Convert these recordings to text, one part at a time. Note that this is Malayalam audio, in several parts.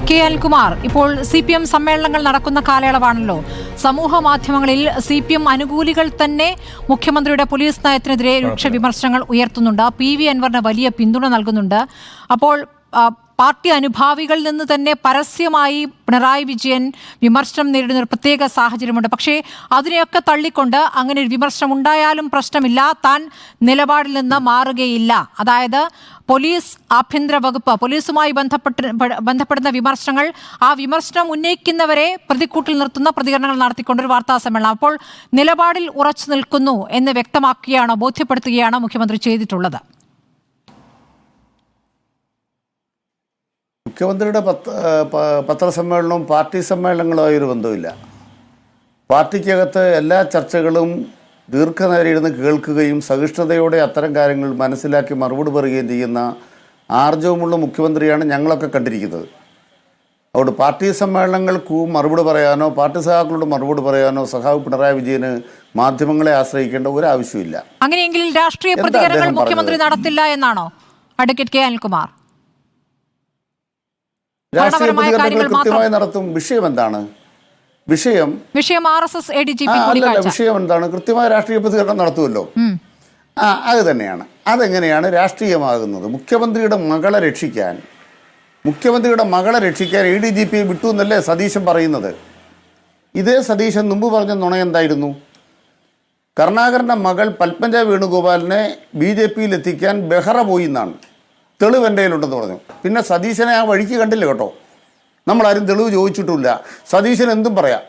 കെ അനിൽകുമാർ, ഇപ്പോൾ CPM സമ്മേളനങ്ങൾ നടക്കുന്ന കാലയളവാണല്ലോ. സമൂഹ മാധ്യമങ്ങളിൽ CPM അനുകൂലികൾ തന്നെ മുഖ്യമന്ത്രിയുടെ പോലീസ് നയത്തിനെതിരെ രൂക്ഷ വിമർശനങ്ങൾ ഉയർത്തുന്നുണ്ട്. PV അൻവറിന് വലിയ പിന്തുണ നൽകുന്നുണ്ട്. അപ്പോൾ പാർട്ടി അനുഭാവികളിൽ നിന്ന് തന്നെ പരസ്യമായി പിണറായി വിജയൻ വിമർശനം നേരിടുന്ന ഒരു പ്രത്യേക സാഹചര്യമുണ്ട്. പക്ഷേ അതിനെയൊക്കെ തള്ളിക്കൊണ്ട് അങ്ങനെ ഒരു വിമർശനം ഉണ്ടായാലും പ്രശ്നമില്ല, താൻ നിലപാടിൽ നിന്ന് മാറുകയില്ല. അതായത് പോലീസ്, ആഭ്യന്തര വകുപ്പ്, പോലീസുമായി ബന്ധപ്പെടുന്ന വിമർശനങ്ങൾ, ആ വിമർശനം ഉന്നയിക്കുന്നവരെ പ്രതിക്കൂട്ടിൽ നിർത്തുന്ന പ്രതികരണങ്ങൾ നടത്തിക്കൊണ്ടൊരു വാർത്താ സമ്മേളനം. അപ്പോൾ നിലപാടിൽ ഉറച്ചു നിൽക്കുന്നു എന്ന് വ്യക്തമാക്കുകയാണോ, ബോധ്യപ്പെടുത്തുകയാണോ മുഖ്യമന്ത്രി ചെയ്തിട്ടുള്ളത്? മുഖ്യമന്ത്രിയുടെ പത്രസമ്മേളനവും പാർട്ടി സമ്മേളനങ്ങളുമായി ഒരു ബന്ധമില്ല. പാർട്ടിക്കകത്ത് എല്ലാ ചർച്ചകളും ദീർഘനേരം കേൾക്കുകയും സഹിഷ്ണുതയോടെ അത്തരം കാര്യങ്ങൾ മനസ്സിലാക്കി മറുപടി പറയുകയും ചെയ്യുന്ന ആർജവമുള്ള മുഖ്യമന്ത്രിയാണ് ഞങ്ങളൊക്കെ കണ്ടിരിക്കുന്നത്. അതുകൊണ്ട് പാർട്ടി സമ്മേളനങ്ങൾക്ക് മറുപടി പറയാനോ പാർട്ടി സഖാക്കളോട് മറുപടി പറയാനോ സഖാവ് പിണറായി വിജയന് മാധ്യമങ്ങളെ ആശ്രയിക്കേണ്ട ഒരു ആവശ്യമില്ല. അങ്ങനെയെങ്കിൽ രാഷ്ട്രീയ പ്രതികരണങ്ങൾ മുഖ്യമന്ത്രി നടത്തില്ല എന്നാണോ അഡ്വക്കേറ്റ് കെ അനിൽകുമാർ? രാഷ്ട്രീയ പ്രതികരണങ്ങൾ കൃത്യമായി നടത്തും. വിഷയം എന്താണ്? വിഷയം എന്താണ്? കൃത്യമായ രാഷ്ട്രീയ പ്രതികരണം നടത്തുമല്ലോ. അത് തന്നെയാണ്. അതെങ്ങനെയാണ് രാഷ്ട്രീയമാകുന്നത്? മുഖ്യമന്ത്രിയുടെ മകളെ രക്ഷിക്കാൻ ADGP വിട്ടു എന്നല്ലേ സതീശൻ പറയുന്നത്. ഇതേ സതീശൻ മുമ്പ് പറഞ്ഞ നുണ എന്തായിരുന്നു? കരുണാകരൻ്റെ മകൾ പത്മജ വേണുഗോപാലിനെ BJPയിൽ എത്തിക്കാൻ ബെഹ്റ പോയി എന്നാണ് തെളിവ് എൻ്റെ കയ്യിലുണ്ടെന്ന് പറഞ്ഞു. പിന്നെ സതീശനെ ആ വഴിക്ക് കണ്ടില്ല കേട്ടോ. നമ്മളാരും തെളിവ് ചോദിച്ചിട്ടില്ല. സതീശൻ എന്തും പറയാം.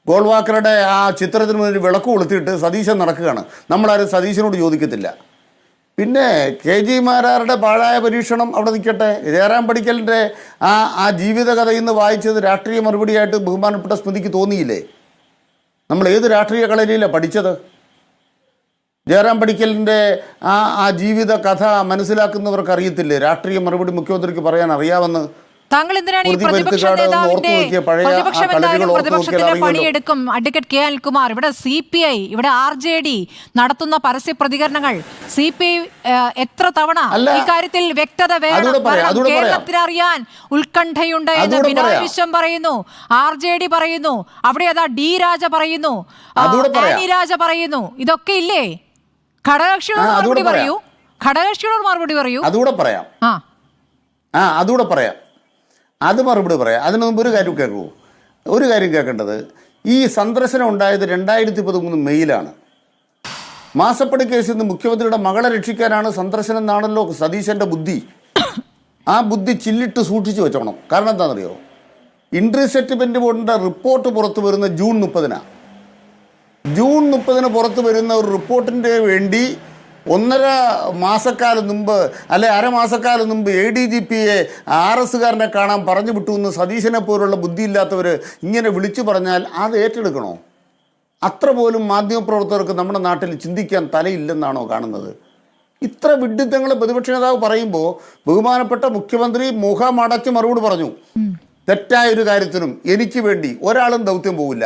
ഗോൾവാക്കറുടെ ആ ചിത്രത്തിന് മുന്നിൽ വിളക്ക് കൊളുത്തിയിട്ട് സതീശൻ നടക്കുകയാണ്. നമ്മളാരും സതീശനോട് ചോദിക്കത്തില്ല. പിന്നെ KG മാരാരുടെ പാഴായ പരീക്ഷണം അവിടെ നിൽക്കട്ടെ. ജയറാം പടിക്കലിൻ്റെ ആ ജീവിതകഥയിൽ നിന്ന് വായിച്ചത് രാഷ്ട്രീയ മറുപടിയായിട്ട് ബഹുമാനപ്പെട്ട സ്മൃതിക്ക് തോന്നിയില്ലേ? നമ്മൾ ഏത് രാഷ്ട്രീയ കളരിയിലാണ് പഠിച്ചത്? ജയറാം പടിക്കലിൻ്റെ ആ ജീവിത കഥ മനസ്സിലാക്കുന്നവർക്ക് അറിയത്തില്ലേ രാഷ്ട്രീയ മറുപടി മുഖ്യമന്ത്രിക്ക് പറയാൻ അറിയാമെന്ന്? താങ്കൾ എന്തിനാണ് ഈ പ്രതിപക്ഷത്തിന്റെ പണിയെടുക്കും അഡ്വക്കേറ്റ് കെ അനിൽകുമാർ? ഇവിടെ CPI, ഇവിടെ RJD നടത്തുന്ന പരസ്യ പ്രതികരണങ്ങൾ CPI എത്ര തവണ ഈ കാര്യത്തിൽ വ്യക്തത വേണം, കേരളത്തിനറിയാൻ ഉത്കണ്ഠയുണ്ട് എന്ന് ബിനോയ് വിശ്വം പറയുന്നു, RJD പറയുന്നു, അവിടെ അതാ D രാജ പറയുന്നു, ആനി രാജ പറയുന്നു. ഇതൊക്കെ ഇല്ലേ? ഘടകകക്ഷിയോട് മറുപടി പറയൂ. അതുകൂടെ പറയാം. അത് മറുപടി പറയാം. അതിന് മുമ്പ് ഒരു കാര്യം കേൾക്കേണ്ടത്, ഈ സന്ദർശനം ഉണ്ടായത് 2013 മെയ്യിലാണ്. മാസപ്പടി കേസിൽ നിന്ന് മുഖ്യമന്ത്രിയുടെ മകളെ രക്ഷിക്കാനാണ് സന്ദർശനം എന്നാണല്ലോ സതീശൻ്റെ ബുദ്ധി. ആ ബുദ്ധി ചില്ലിട്ട് സൂക്ഷിച്ചു വെച്ചോണം. കാരണം എന്താണെന്നറിയോ? ഇൻട്രി സെറ്റിൽമെൻറ്റ് ബോർഡിൻ്റെ റിപ്പോർട്ട് പുറത്തു വരുന്ന ജൂൺ 30 പുറത്തു വരുന്ന ഒരു റിപ്പോർട്ടിൻ്റെ വേണ്ടി 1.5 മാസക്കാലം മുമ്പ് അരമാസക്കാലം മുമ്പ് ADGPയെ RSകാരനെ കാണാൻ പറഞ്ഞു വിട്ടു എന്ന് സതീശനെ പോലുള്ള ബുദ്ധിയില്ലാത്തവർ ഇങ്ങനെ വിളിച്ചു പറഞ്ഞാൽ അത് ഏറ്റെടുക്കണോ? അത്ര പോലും മാധ്യമപ്രവർത്തകർക്ക് നമ്മുടെ നാട്ടിൽ ചിന്തിക്കാൻ തലയില്ലെന്നാണോ കാണുന്നത്? ഇത്ര വിഡ്ഢിത്തങ്ങൾ പ്രതിപക്ഷ നേതാവ് പറയുമ്പോൾ ബഹുമാനപ്പെട്ട മുഖ്യമന്ത്രി മുഖമടച്ച് മറുപടി പറഞ്ഞു. തെറ്റായ ഒരു കാര്യത്തിനും എനിക്ക് വേണ്ടി ഒരാളും ദൗത്യം പോകില്ല.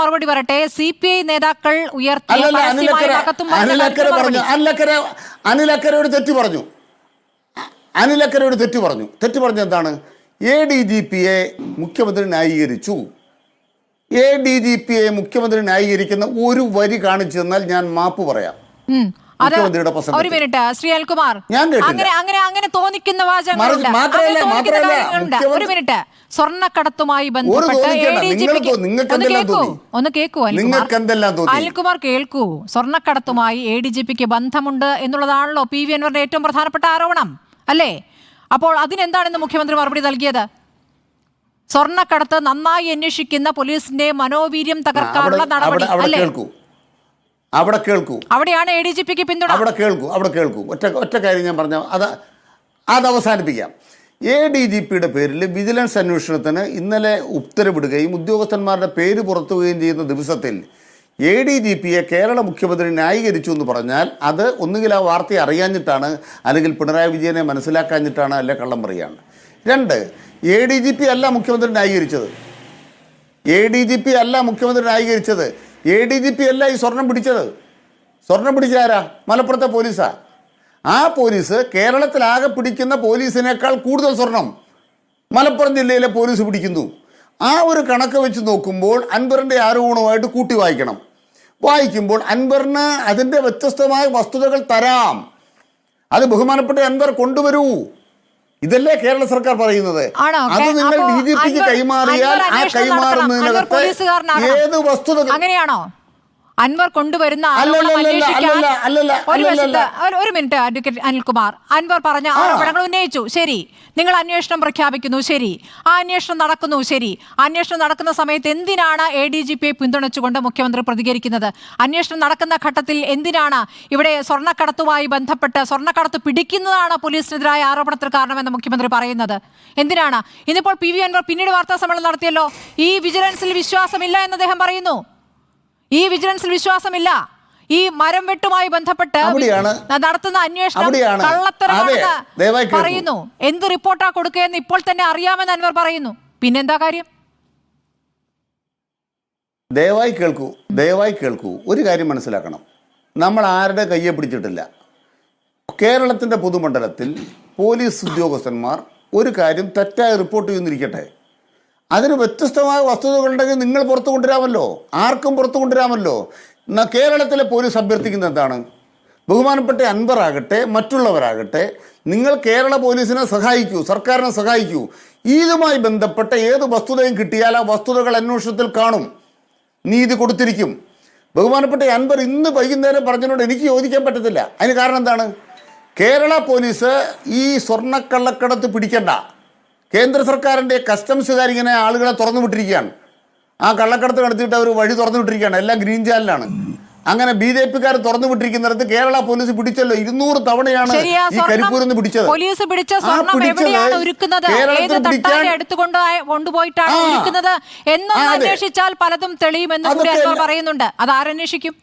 മറുപടി പറയട്ടെ. CPI നേതാക്കൾ അനിലക്കരയോട് തെറ്റു പറഞ്ഞു. തെറ്റു പറഞ്ഞ എന്താണ്? ADGPയെ മുഖ്യമന്ത്രി ന്യായീകരിച്ചു. ADGPയെ മുഖ്യമന്ത്രി ന്യായീകരിക്കുന്ന ഒരു വരി കാണിച്ചു തന്നാൽ ഞാൻ മാപ്പ് പറയാം. ഒരു മിനിറ്റ് ശ്രീ അനിൽകുമാർ, അങ്ങനെ തോന്നിക്കുന്ന ഒരു മിനിറ്റ്. സ്വർണ്ണക്കടത്തുമായി ബന്ധപ്പെട്ട് അനിൽകുമാർ കേൾക്കൂ. സ്വർണ്ണക്കടത്തുമായി ADGPക്ക് ബന്ധമുണ്ട് എന്നുള്ളതാണല്ലോ PV അൻവറിന്റെ ഏറ്റവും പ്രധാനപ്പെട്ട ആരോപണം, അല്ലേ? അപ്പോൾ അതിനെന്താണെന്ന് മുഖ്യമന്ത്രി മറുപടി നൽകിയത്? സ്വർണ്ണക്കടത്ത് നന്നായി അന്വേഷിക്കുന്ന പോലീസിന്റെ മനോവീര്യം തകർക്കാനുള്ള നടപടി, അല്ലേ? അവിടെയാണ് ADGPക്ക് പിന്തുണ. അവിടെ കേൾക്കൂ. ഒറ്റ കാര്യം ഞാൻ പറഞ്ഞ അത് അവസാനിപ്പിക്കാം. ADGPയുടെ പേരിൽ വിജിലൻസ് അന്വേഷണത്തിന് ഇന്നലെ ഉത്തരവിടുകയും ഉദ്യോഗസ്ഥന്മാരുടെ പേര് പുറത്തുവരികയും ചെയ്യുന്ന ദിവസത്തിൽ ADGPയെ കേരള മുഖ്യമന്ത്രി ന്യായീകരിച്ചു എന്ന് പറഞ്ഞാൽ അത് ഒന്നുകിൽ ആ വാർത്ത അറിയാഞ്ഞിട്ടാണ്, അല്ലെങ്കിൽ പിണറായി വിജയനെ മനസ്സിലാക്കാഞ്ഞിട്ടാണ്, അല്ലെ കള്ളം പറയുകയാണ്. 2, ADGP അല്ല മുഖ്യമന്ത്രി ന്യായീകരിച്ചത്. ADGP അല്ല ഈ സ്വർണം പിടിച്ചത്. സ്വർണം പിടിച്ചാരാ? മലപ്പുറത്തെ പോലീസാ. ആ പോലീസ് കേരളത്തിലാകെ പിടിക്കുന്ന പോലീസിനേക്കാൾ കൂടുതൽ സ്വർണം മലപ്പുറം ജില്ലയിലെ പോലീസ് പിടിക്കുന്നു. ആ ഒരു കണക്ക് വെച്ച് നോക്കുമ്പോൾ അൻവറിൻ്റെ ആരോപണവുമായിട്ട് കൂട്ടി വായിക്കുമ്പോൾ അൻവറിന് അതിൻ്റെ വ്യത്യസ്തമായ വസ്തുതകൾ തരാം. അത് ബഹുമാനപ്പെട്ട അൻവർ കൊണ്ടുവരൂ. ഇതല്ലേ കേരള സർക്കാർ പറയുന്നത്. അത് നിങ്ങൾ DGPക്ക് കൈമാറിയാൽ ആ കൈമാറുന്നതിനകത്ത് ഏത് വസ്തുതകൾ അങ്ങനെയാണോ അൻവർ കൊണ്ടുവരുന്ന ഒരു മിനിറ്റ് അഡ്വക്കേറ്റ് അനിൽകുമാർ, അൻവർ പറഞ്ഞ ആരോപണങ്ങൾ ഉന്നയിച്ചു, ശരി, നിങ്ങൾ അന്വേഷണം പ്രഖ്യാപിക്കുന്നു, ശരി, ആ അന്വേഷണം നടക്കുന്നു, ശരി, അന്വേഷണം നടക്കുന്ന സമയത്ത് എന്തിനാണ് ADGPയെ പിന്തുണച്ചുകൊണ്ട് മുഖ്യമന്ത്രി പ്രതികരിക്കുന്നത്? അന്വേഷണം നടക്കുന്ന ഘട്ടത്തിൽ എന്തിനാണ് ഇവിടെ സ്വർണ്ണക്കടത്തുമായി ബന്ധപ്പെട്ട് സ്വർണ്ണക്കടത്ത് പിടിക്കുന്നതാണ് പോലീസിനെതിരായ ആരോപണത്തിന് കാരണമെന്ന് മുഖ്യമന്ത്രി പറയുന്നത്? എന്തിനാണ്? ഇന്നിപ്പോൾ PV അൻവർ പിന്നീട് വാർത്താ സമ്മേളനം നടത്തിയല്ലോ, ഈ വിജിലൻസിൽ വിശ്വാസമില്ല എന്ന് അദ്ദേഹം പറയുന്നു. ഈ വിജിലൻസിൽ വിശ്വാസമില്ല, ഈ മരം വെട്ടുമായി ബന്ധപ്പെട്ട് നടത്തുന്ന അന്വേഷണം കള്ളത്തരമാണെന്ന് പറയുന്നു. എന്ത് റിപ്പോർട്ടാ കൊടുക്കുകയെന്ന് ഇപ്പോൾ തന്നെ അറിയാമെന്ന് അൻവർ പറയുന്നു. പിന്നെന്താ കാര്യം? ദയവായി കേൾക്കൂ. ഒരു കാര്യം മനസ്സിലാക്കണം, നമ്മൾ ആരുടെ കയ്യെ പിടിച്ചിട്ടില്ല. കേരളത്തിൻ്റെ പൊതുമണ്ഡലത്തിൽ പോലീസ് ഉദ്യോഗസ്ഥന്മാർ ഒരു കാര്യം തെറ്റായി റിപ്പോർട്ട് ചെയ്യുന്നിരിക്കട്ടെ, അതിന് വ്യത്യസ്തമായ വസ്തുതകളുണ്ടെങ്കിൽ നിങ്ങൾ പുറത്തു കൊണ്ടുവരാമല്ലോ, ആർക്കും പുറത്തു കൊണ്ടുവരാമല്ലോ. കേരളത്തിലെ പോലീസ് അഭ്യർത്ഥിക്കുന്നത് എന്താണ്? ബഹുമാനപ്പെട്ട അൻവർ ആകട്ടെ മറ്റുള്ളവരാകട്ടെ, നിങ്ങൾ കേരള പോലീസിനെ സഹായിക്കൂ, സർക്കാരിനെ സഹായിക്കൂ. ഇതുമായി ബന്ധപ്പെട്ട ഏത് വസ്തുതയും കിട്ടിയാൽ ആ വസ്തുതകൾ അന്വേഷണത്തിൽ കാണും, നീതി കൊടുത്തിരിക്കും. ബഹുമാനപ്പെട്ട അൻവർ ഇന്ന് വൈകുന്നേരം പറഞ്ഞതിനോട് എനിക്ക് യോജിക്കാൻ പറ്റത്തില്ല. അതിന് കാരണം എന്താണ്? കേരള പോലീസ് ഈ സ്വർണ്ണക്കള്ളക്കടത്ത് പിടിക്കണ്ട, കേന്ദ്ര സർക്കാരിൻ്റെ കസ്റ്റംസുകാർ ഇങ്ങനെ ആളുകളെ തുറന്നു വിട്ടിരിക്കുകയാണ്. ആ കള്ളക്കടത്ത് നടത്തിയിട്ട് അവർ വഴി തുറന്നു വിട്ടിരിക്കുകയാണ്, എല്ലാം ഗ്രീൻ ചാനലാണ്. അങ്ങനെ BJPക്കാർ തുറന്നു വിട്ടിരിക്കുന്നിടത്ത് കേരള പോലീസ് പിടിച്ചല്ലോ, 200 തവണയാണ് ഈ കരിപ്പൂരിൽ നിന്ന് പിടിച്ചത്. പോലീസ് പിടിച്ച സ്വർണം എവിടെയാണ് ഉരുക്കുന്നത്, ഏത് തട്ടാനെ കൊണ്ടുപോയിട്ടാണ് ഉരുക്കുന്നത് എന്നൊന്ന് അന്വേഷിച്ചാൽ പലതും തെളിയുമെന്ന് കൂടി അൻവർ പറയുന്നുണ്ട്. അത് ആരന്വേഷിക്കും?